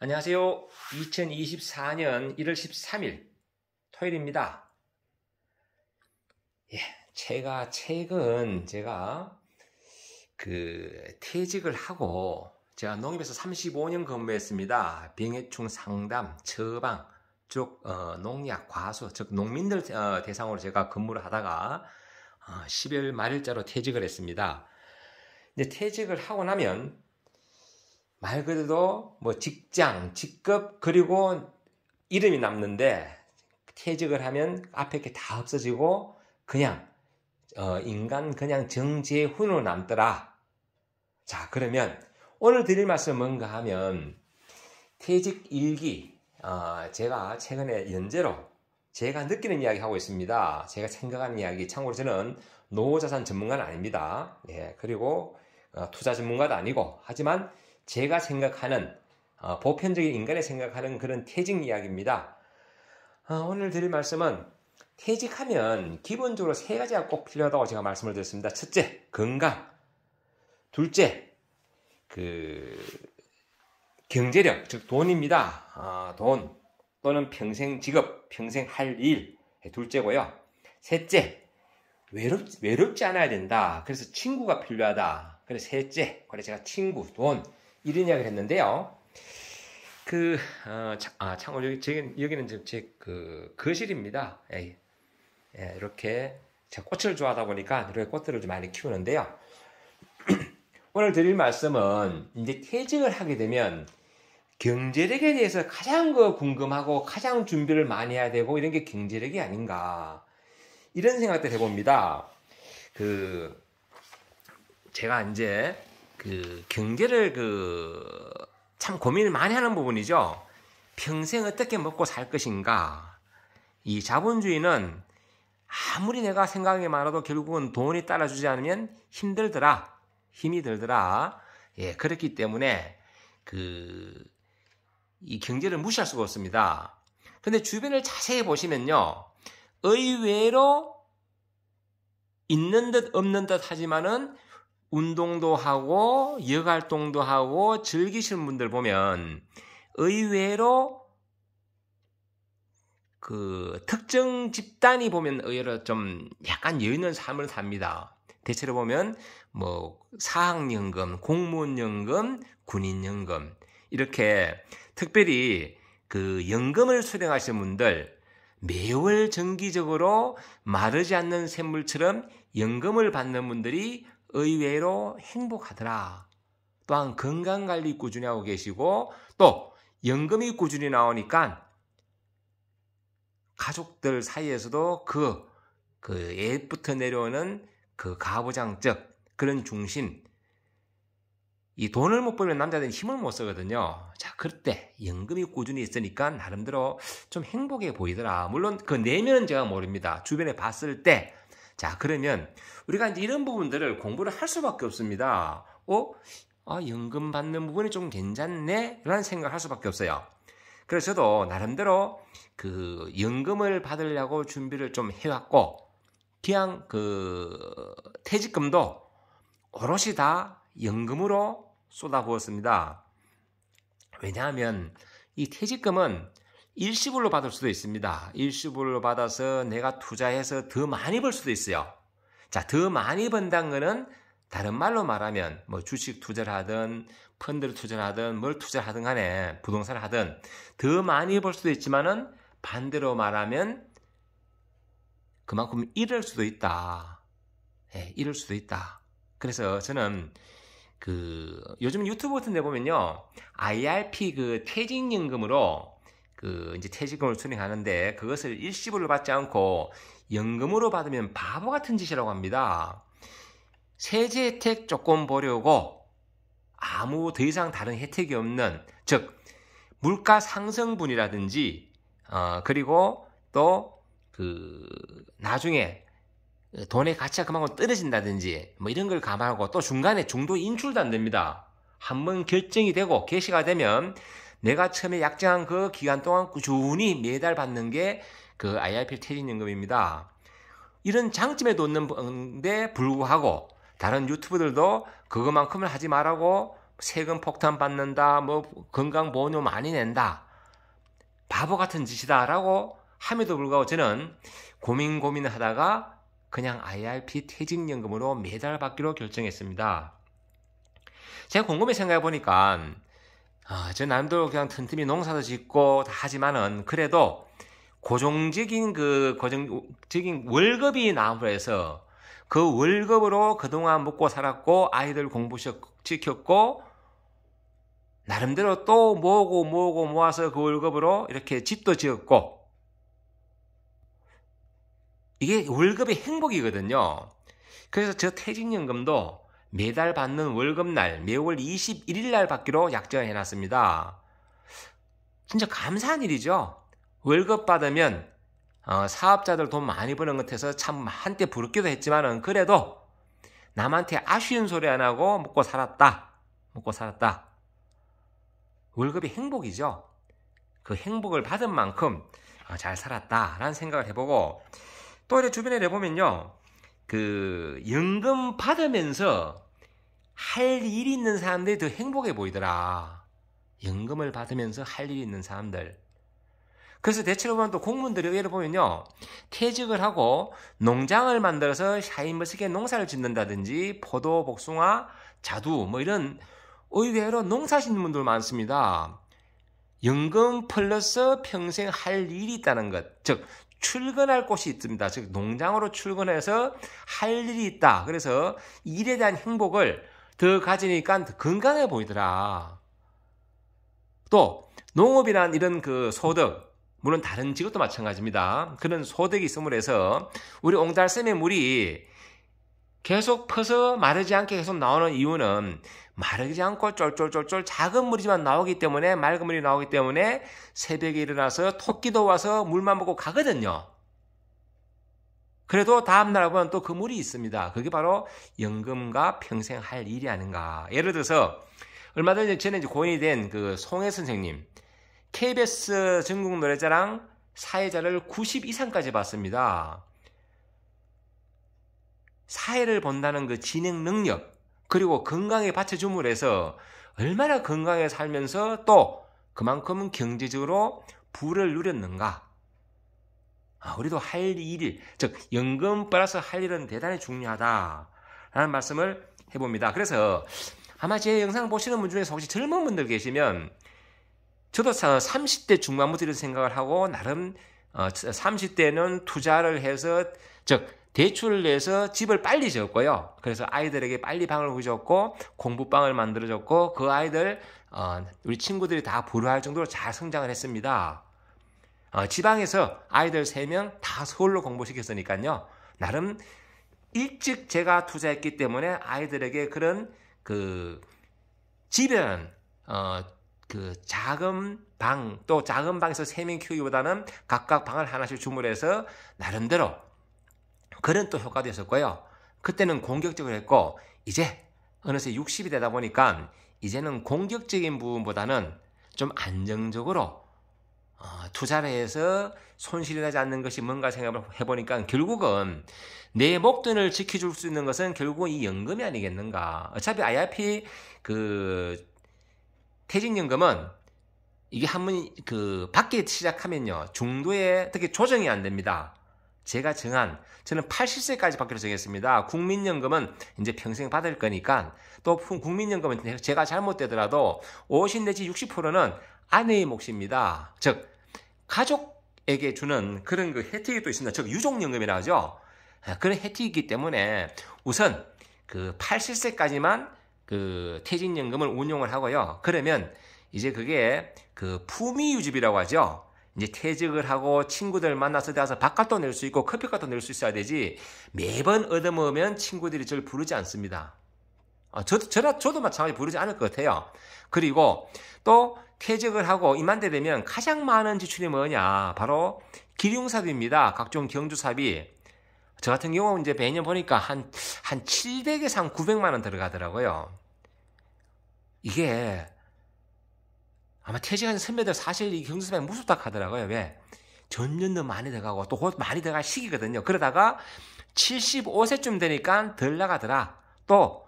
안녕하세요. 2024년 1월 13일 토요일입니다. 최근 제가 퇴직을 하고 제가 농협에서 35년 근무했습니다. 병해충 상담, 처방, 쪽 농약, 과수, 즉 농민들 대상으로 제가 근무를 하다가 12월 말일자로 퇴직을 했습니다. 이제 퇴직을 하고 나면 말 그대로 직장, 직급 그리고 이름이 남는데 퇴직을 하면 앞에 게 다 없어지고 그냥 인간 그냥 정재훈으로 남더라. 자, 그러면 오늘 드릴 말씀은 뭔가 하면 퇴직 일기, 제가 최근에 연재로 제가 느끼는 이야기 하고 있습니다. 제가 생각하는 이야기. 참고로 저는 노후자산 전문가는 아닙니다. 그리고 투자 전문가도 아니고, 하지만 제가 생각하는 보편적인 인간이 생각하는 그런 퇴직 이야기입니다. 오늘 드릴 말씀은 퇴직하면 기본적으로 세 가지가 꼭 필요하다고 제가 말씀을 드렸습니다. 첫째, 건강. 둘째, 경제력, 즉 돈입니다. 돈 또는 평생 직업, 평생 할 일. 둘째고요. 셋째, 외롭지 않아야 된다. 그래서 친구가 필요하다. 그래서 셋째, 그래서 제가 친구, 돈 이런 이야기를 했는데요. 참고로 여기는 제 거실입니다. 이렇게 제가 꽃을 좋아하다 보니까 이렇게 꽃들을 좀 많이 키우는데요. 오늘 드릴 말씀은 이제 퇴직을 하게 되면 경제력에 대해서 가장 궁금하고 가장 준비를 많이 해야 되고 이런 게 경제력이 아닌가. 이런 생각들 해봅니다. 제가 이제 경제를 참 고민을 많이 하는 부분이죠. 평생 어떻게 먹고 살 것인가. 이 자본주의는 아무리 내가 생각이 많아도 결국은 돈이 따라주지 않으면 힘이 들더라. 그렇기 때문에 이 경제를 무시할 수가 없습니다. 근데 주변을 자세히 보시면요. 의외로 있는 듯 없는 듯 하지만은 운동도 하고 여가활동도 하고 즐기시는 분들 보면 의외로 특정 집단이 보면 의외로 좀 약간 여유 있는 삶을 삽니다. 대체로 보면 사학연금, 공무원연금, 군인연금 이렇게 특별히 연금을 수령하시는 분들 매월 정기적으로 마르지 않는 샘물처럼 연금을 받는 분들이 의외로 행복하더라. 또한 건강관리 꾸준히 하고 계시고 또 연금이 꾸준히 나오니까 가족들 사이에서도 옛부터 내려오는 가부장적 그런 중심, 이 돈을 못 벌면 남자들은 힘을 못 쓰거든요. 자, 그럴 때 연금이 꾸준히 있으니까 나름대로 좀 행복해 보이더라. 물론 내면은 제가 모릅니다. 주변에 봤을 때. 자, 그러면 우리가 이제 이런 부분들을 공부를 할 수밖에 없습니다. 연금 받는 부분이 좀 괜찮네? 라는 생각을 할 수밖에 없어요. 그래서 저도 나름대로 연금을 받으려고 준비를 좀 해왔고, 그냥 퇴직금도 오롯이 다 연금으로 쏟아부었습니다. 왜냐하면 이 퇴직금은 일시불로 받을 수도 있습니다. 일시불로 받아서 내가 투자해서 더 많이 벌 수도 있어요. 자, 더 많이 번다는 거는 다른 말로 말하면 주식 투자를 하든 펀드를 투자를 하든 뭘 투자를 하든 간에 부동산을 하든 더 많이 벌 수도 있지만은 반대로 말하면 그만큼 잃을 수도 있다. 잃을 수도 있다. 그래서 저는 요즘 유튜브 같은 데 보면요. IRP 퇴직연금으로 이제 퇴직금을 수령하는데 그것을 일시불로 받지 않고 연금으로 받으면 바보 같은 짓이라고 합니다. 세제 혜택 조금 보려고 아무 더 이상 다른 혜택이 없는, 즉 물가 상승분이라든지 그리고 또 나중에 돈의 가치가 그만큼 떨어진다든지 이런 걸 감안하고 또 중간에 중도 인출도 안 됩니다. 한번 결정이 되고 개시가 되면 내가 처음에 약정한 그 기간 동안 꾸준히 매달 받는 게 IRP 퇴직연금입니다. 이런 장점에도 없는데 불구하고 다른 유튜버들도 그것만큼은 하지 말라고 세금 폭탄 받는다, 뭐 건강보험료 많이 낸다, 바보 같은 짓이다라고 함에도 불구하고 저는 고민을 하다가 그냥 IRP 퇴직연금으로 매달 받기로 결정했습니다. 제가 곰곰이 생각해 보니까 저 나름대로 그냥 틈틈이 농사도 짓고 다 하지만은 그래도 고정적인 월급이 나오고 해서 그 월급으로 그동안 먹고 살았고 아이들 공부시켰고 나름대로 또 모으고 모아서 그 월급으로 이렇게 집도 지었고 이게 월급의 행복이거든요. 그래서 저 퇴직연금도 매달 받는 월급날 매월 21일 날 받기로 약정을 해놨습니다. 진짜 감사한 일이죠. 월급 받으면 사업자들 돈 많이 버는 것 같아서 참 한때 부럽기도 했지만은 그래도 남한테 아쉬운 소리 안 하고 먹고 살았다. 월급이 행복이죠. 그 행복을 받은 만큼 잘 살았다라는 생각을 해보고 또 이렇게 주변에 내보면요. 그 연금 받으면서 할 일이 있는 사람들이 더 행복해 보이더라. 연금을 받으면서 할 일이 있는 사람들. 그래서 대체로 보면 또 공무원들이 예를 보면요. 퇴직을 하고 농장을 만들어서 샤인머스켓 농사를 짓는다든지 포도, 복숭아, 자두 뭐 이런 의외로 농사 짓는 분들 많습니다. 연금 플러스 평생 할 일이 있다는 것. 즉 출근할 곳이 있습니다. 즉 농장으로 출근해서 할 일이 있다. 그래서 일에 대한 행복을 더 가지니까 더 건강해 보이더라. 또 농업이란 이런 그 소득, 물론 다른 직업도 마찬가지입니다. 그런 소득이 있음으로 해서 우리 옹달샘의 물이 계속 퍼서 마르지 않게 계속 나오는 이유는 마르지 않고 쫄쫄쫄쫄 작은 물이지만 나오기 때문에 맑은 물이 나오기 때문에 새벽에 일어나서 토끼도 와서 물만 먹고 가거든요. 그래도 다음날 보면 또 그 물이 있습니다. 그게 바로 연금과 평생 할 일이 아닌가. 예를 들어서 얼마 전에 전에 고인이 된 그 송혜 선생님 KBS 전국 노래자랑 사회자를 90 이상까지 봤습니다. 사회를 본다는 그 진행 능력 그리고 건강에 받쳐줌으로 해서 얼마나 건강하게 살면서 또 그만큼 경제적으로 부를 누렸는가. 우리도 할 일, 즉 연금 플러스 할 일은 대단히 중요하다라는 말씀을 해봅니다. 그래서 아마 제 영상 보시는 분 중에서 혹시 젊은 분들 계시면 저도 30대 중반부터 이런 생각을 하고 나름 30대는 투자를 해서 즉 대출을 내서 집을 빨리 지었고요. 그래서 아이들에게 빨리 방을 구해줬고 공부방을 만들어줬고 그 아이들 우리 친구들이 다 부러워할 정도로 잘 성장을 했습니다. 지방에서 아이들 3명 다 서울로 공부시켰으니까요. 나름 일찍 제가 투자했기 때문에 아이들에게 그런 그 집이라는 그 작은 방 또 작은 방에서 3명 키우기보다는 각각 방을 하나씩 주문해서 나름대로 그런 또 효과도 있었고요. 그때는 공격적으로 했고 이제 어느새 60이 되다 보니까 이제는 공격적인 부분보다는 좀 안정적으로 투자를 해서 손실이 나지 않는 것이 뭔가 생각을 해보니까 결국은 내 목돈을 지켜줄 수 있는 것은 결국 이 연금이 아니겠는가. 어차피 IRP 그 퇴직연금은 이게 한번 그 받기 시작하면요 중도에 특히 조정이 안 됩니다. 제가 저는 80세까지 받기로 정했습니다. 국민연금은 이제 평생 받을 거니까 또 국민연금은 제가 잘못되더라도 50 내지 60%는 아내의 몫입니다. 즉 가족에게 주는 그런 그 혜택이 또 있습니다. 즉 유족연금이라 하죠. 그런 혜택이 있기 때문에 우선 그 80세까지만 그 퇴직연금을 운용을 하고요. 그러면 이제 그게 그 품위유지비라고 하죠. 이제 퇴직을 하고 친구들 만나서 가서 밥값도 낼 수 있고 커피값도 낼 수 있어야 되지 매번 얻어먹으면 친구들이 저를 부르지 않습니다. 저도 마찬가지 부르지 않을 것 같아요. 그리고 또 퇴직을 하고 이맘때 되면 가장 많은 지출이 뭐냐 바로 기용사비입니다. 각종 경조사비. 저 같은 경우는 이제 매년 보니까 한 700에서 한 900만 원 들어가더라고요. 이게 아마 퇴직하는 선배들 사실 이 경조사비 무섭다 하더라고요. 왜? 전년도 많이 들어가고 또 곧 많이 들어갈 시기거든요. 그러다가 75세쯤 되니까 덜 나가더라. 또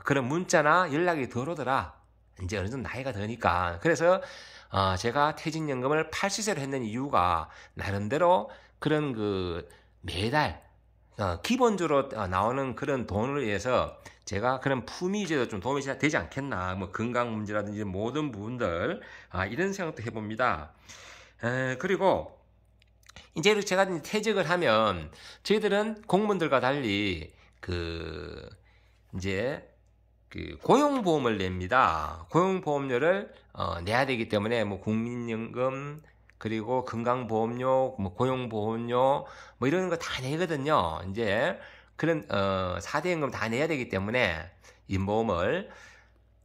그런 문자나 연락이 덜 오더라. 이제 어느 정도 나이가 드니까. 그래서 제가 퇴직연금을 80세로 했는 이유가 나름대로 그런 그 매달 기본적으로 나오는 그런 돈을 위해서 제가 그런 품위제도 좀 도움이 되지 않겠나. 뭐 건강 문제라든지 모든 부분들 이런 생각도 해봅니다. 그리고 이제 제가 퇴직을 하면 저희들은 공무원들과 달리 이제 고용보험을 냅니다. 고용보험료를 내야 되기 때문에 뭐 국민연금 그리고 건강보험료, 뭐 고용보험료 뭐 이런 거 다 내거든요. 이제 그런 4대 연금 다 내야 되기 때문에 이 보험을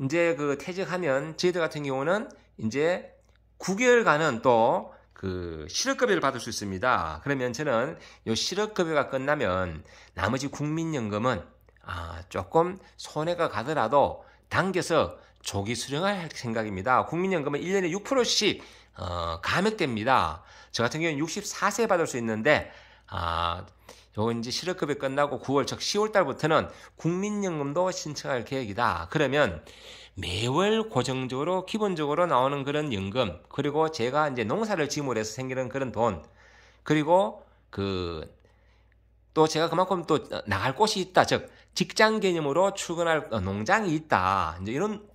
이제 퇴직하면 저희들 같은 경우는 이제 9개월간은 또 실업급여를 받을 수 있습니다. 그러면 저는 이 실업급여가 끝나면 나머지 국민연금은 조금 손해가 가더라도 당겨서 조기 수령할 생각입니다. 국민연금은 1년에 6%씩 감액됩니다. 저 같은 경우는 64세 받을 수 있는데 요 이제 실업급여 끝나고 9월 즉 10월 달부터는 국민연금도 신청할 계획이다. 그러면 매월 고정적으로 기본적으로 나오는 그런 연금, 그리고 제가 이제 농사를 지으로 해서 생기는 그런 돈, 그리고 또 제가 그만큼 또 나갈 곳이 있다. 즉 직장 개념으로 출근할 농장이 있다. 이제 이런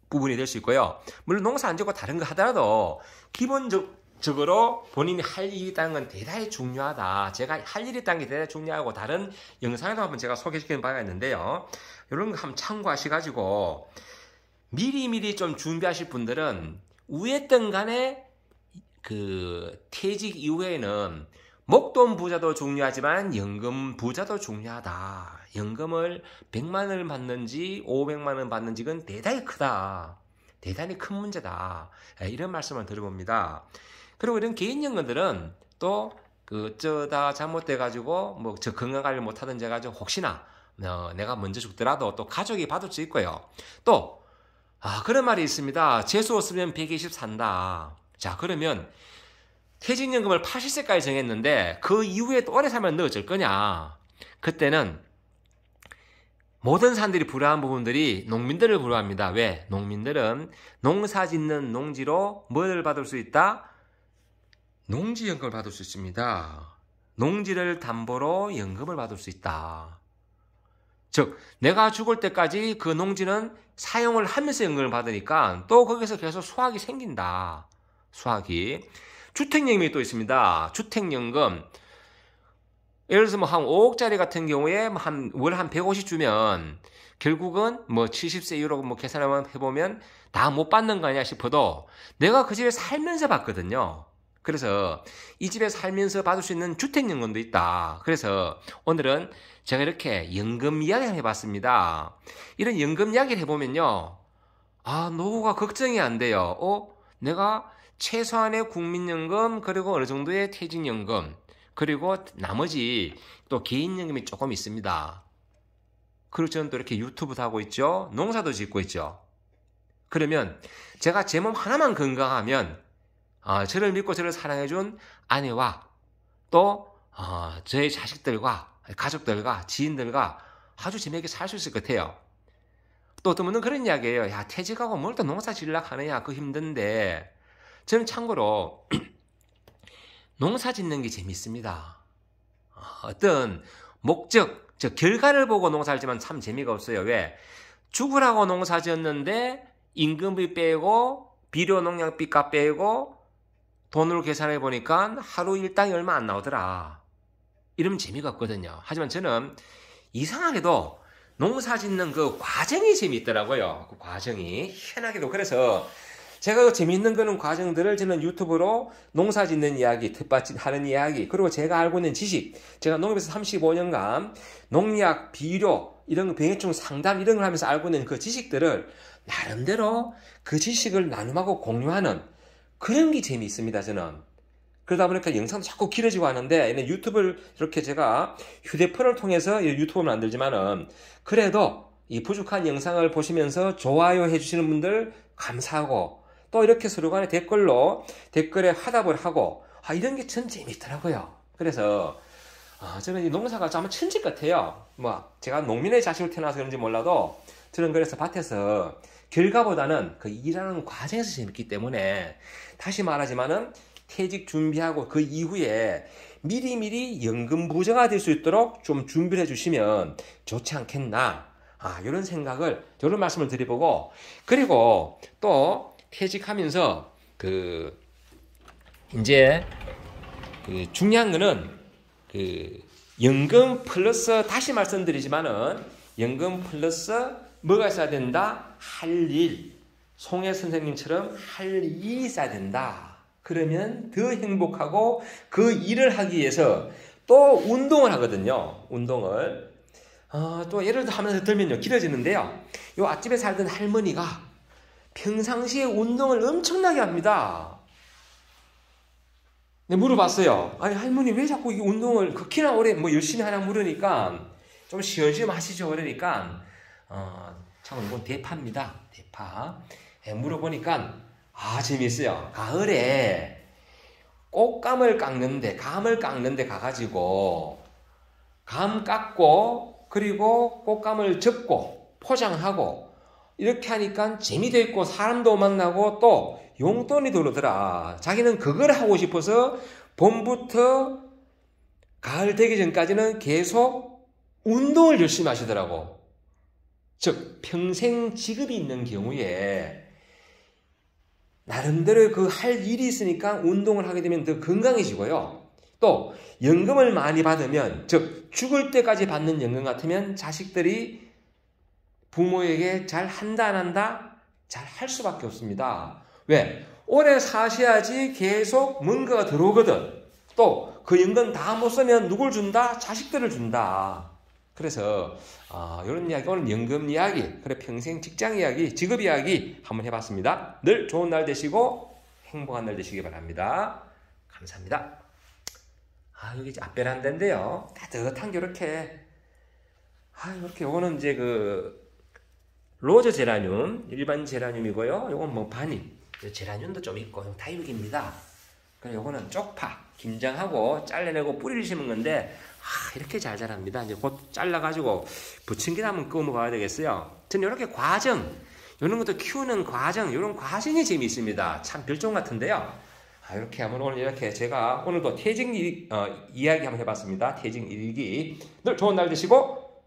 부분이 될 수 있고요. 물론 농사 안 짓고 다른 거 하더라도 기본적으로 본인이 할 일이 있다는 건 대단히 중요하다. 제가 할 일이 있다는 게 대단히 중요하고 다른 영상에도 한번 제가 소개시키는 바가 있는데요. 이런 거 한번 참고하셔가지고 미리미리 좀 준비하실 분들은 우했든 간에 퇴직 이후에는 목돈 부자도 중요하지만 연금 부자도 중요하다. 연금을 100만 원을 받는지 500만 원 받는지 그건 대단히 크다. 대단히 큰 문제다. 이런 말씀을 드려봅니다. 그리고 이런 개인연금들은 또 어쩌다 잘못돼가지고 뭐 저 건강 관리 못하든지 해가지고 혹시나 내가 먼저 죽더라도 또 가족이 받을 수 있고요. 또 그런 말이 있습니다. 재수 없으면 120 산다. 자, 그러면 퇴직연금을 80세까지 정했는데 그 이후에 또 오래 살면 너 어쩔 거냐? 그때는 모든 사람들이 불안한 부분들이 농민들을 불안합니다. 왜? 농민들은 농사 짓는 농지로 뭘 받을 수 있다? 농지연금을 받을 수 있습니다. 농지를 담보로 연금을 받을 수 있다. 즉 내가 죽을 때까지 그 농지는 사용을 하면서 연금을 받으니까 또 거기서 계속 수확이 생긴다. 수확이. 주택연금이 또 있습니다. 주택연금. 예를 들어서 한 5억짜리 같은 경우에 월 한 150 주면 결국은 70세 이후로 계산을 해보면 다 못 받는 거 아니야 싶어도 내가 그 집에 살면서 받거든요. 그래서 이 집에 살면서 받을 수 있는 주택연금도 있다. 그래서 오늘은 제가 이렇게 연금 이야기를 해봤습니다. 이런 연금 이야기를 해보면요. 노후가 걱정이 안 돼요. 내가 최소한의 국민연금 그리고 어느 정도의 퇴직연금 그리고 나머지 또 개인연금이 조금 있습니다. 그리고 저는 또 이렇게 유튜브도 하고 있죠. 농사도 짓고 있죠. 그러면 제가 제 몸 하나만 건강하면 저를 믿고 저를 사랑해준 아내와 또 저의 자식들과 가족들과 지인들과 아주 재미있게 살 수 있을 것 같아요. 또 어떤 분은 그런 이야기예요. 야, 퇴직하고 뭘 또 농사 지으려고 하느냐, 그거 힘든데. 저는 참고로 농사 짓는 게 재밌습니다. 어떤 목적, 즉 결과를 보고 농사를 지면 참 재미가 없어요. 왜? 죽으라고 농사 지었는데 임금비 빼고 비료 농약비 값 빼고 돈으로 계산해 보니까 하루 일당이 얼마 안 나오더라. 이러면 재미가 없거든요. 하지만 저는 이상하게도 농사 짓는 그 과정이 재미있더라고요. 그 과정이 희한하게도. 그래서 제가 재미있는 그런 과정들을 저는 유튜브로 농사 짓는 이야기, 텃밭 하는 이야기, 그리고 제가 알고 있는 지식, 제가 농업에서 35년간 농약, 비료, 이런 병해충 상담 이런 걸 하면서 알고 있는 그 지식들을 나름대로 그 지식을 나눔하고 공유하는 그런 게 재미있습니다, 저는. 그러다 보니까 영상도 자꾸 길어지고 하는데, 유튜브를 이렇게 제가 휴대폰을 통해서 유튜브는 만들지만은, 그래도 이 부족한 영상을 보시면서 좋아요 해주시는 분들 감사하고, 또 이렇게 서로 간에 댓글에 화답을 하고, 이런 게 전 재밌더라고요. 그래서, 저는 이 농사가 좀 천직 같아요. 뭐 제가 농민의 자식으로 태어나서 그런지 몰라도 저는 그래서 밭에서 결과보다는 그 일하는 과정에서 재밌기 때문에 다시 말하지만은 퇴직 준비하고 그 이후에 미리미리 연금 부자가 될 수 있도록 좀 준비를 해주시면 좋지 않겠나. 이런 생각을, 이런 말씀을 드려보고, 그리고 또 퇴직하면서 이제 중요한 거는 연금 플러스, 다시 말씀드리지만은 연금 플러스 뭐가 있어야 된다? 할 일. 송혜 선생님처럼 할 일이 있어야 된다. 그러면 더 행복하고 그 일을 하기 위해서 또 운동을 하거든요. 운동을. 또 예를 들면요. 길어지는데요. 요 앞집에 살던 할머니가 평상시에 운동을 엄청나게 합니다. 네, 물어봤어요. 아니, 할머니 왜 자꾸 이 운동을 그렇게나 오래 열심히 하나 물으니까 좀 시원시원 하시죠. 그러니까 참 이건 대파입니다. 대파. 물어보니까 재밌어요. 가을에 감을 깎는데 가가지고 감 깎고 그리고 꽃감을 접고 포장하고 이렇게 하니까 재미도 있고 사람도 만나고 또 용돈이 들어오더라. 자기는 그걸 하고 싶어서 봄부터 가을 되기 전까지는 계속 운동을 열심히 하시더라고. 즉 평생 직업이 있는 경우에 나름대로 그 할 일이 있으니까 운동을 하게 되면 더 건강해지고요. 또 연금을 많이 받으면, 즉 죽을 때까지 받는 연금 같으면 자식들이 부모에게 잘 한다 안 한다? 잘 할 수밖에 없습니다. 왜? 오래 사셔야지 계속 뭔가가 들어오거든. 또 그 연금 다 못 쓰면 누굴 준다? 자식들을 준다. 그래서 이런 이야기, 오늘 연금 이야기, 그래 평생 직장 이야기, 직업 이야기 한번 해봤습니다. 늘 좋은 날 되시고 행복한 날 되시기 바랍니다. 감사합니다. 여기 이제 앞베란다인데요. 따뜻한 게 이렇게 요거는 이제 로즈 제라늄, 일반 제라늄이고요. 요건 뭐 바닐, 제라늄도 좀 있고 다육입니다. 그래 요거는 쪽파, 김장하고 잘라내고 뿌리를 심은 건데 이렇게 잘 자랍니다. 이제 곧 잘라가지고 부침개 한번 구워 먹어야 되겠어요. 저는 이렇게 과정, 이런 것도 키우는 과정, 이런 과정이 재미있습니다. 참 별종 같은데요. 이렇게 하면 오늘 이렇게 제가 오늘도 퇴직 이야기 한번 해봤습니다. 퇴직 일기. 늘 좋은 날 되시고,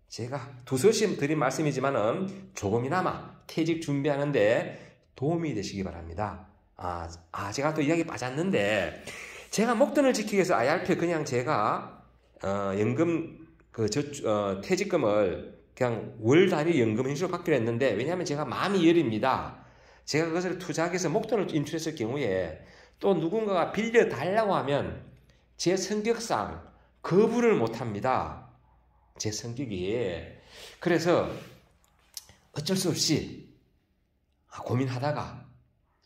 제가 두서시 드린 말씀이지만은 조금이나마 퇴직 준비하는데 도움이 되시기 바랍니다. 제가 또 이야기 빠졌는데, 제가 목돈을 지키기 위해서 IRP 그냥 제가 연금 퇴직금을 그냥 월 단위 연금 형식으로 받기로 했는데, 왜냐하면 제가 마음이 여립니다. 제가 그것을 투자해서 목돈을 인출했을 경우에 또 누군가가 빌려달라고 하면 제 성격상 거부를 못합니다. 제 성격이. 그래서 어쩔 수 없이 고민하다가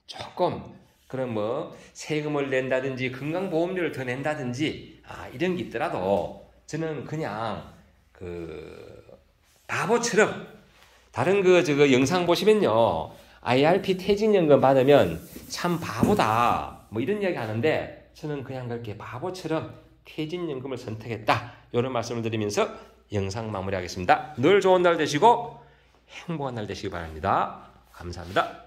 조금 그럼 세금을 낸다든지 건강보험료를 더 낸다든지 이런 게 있더라도 저는 그냥 바보처럼 다른 영상 보시면요. IRP 퇴직연금 받으면 참 바보다 이런 이야기 하는데 저는 그냥 그렇게 바보처럼 퇴직연금을 선택했다. 이런 말씀을 드리면서 영상 마무리하겠습니다. 늘 좋은 날 되시고 행복한 날 되시기 바랍니다. 감사합니다.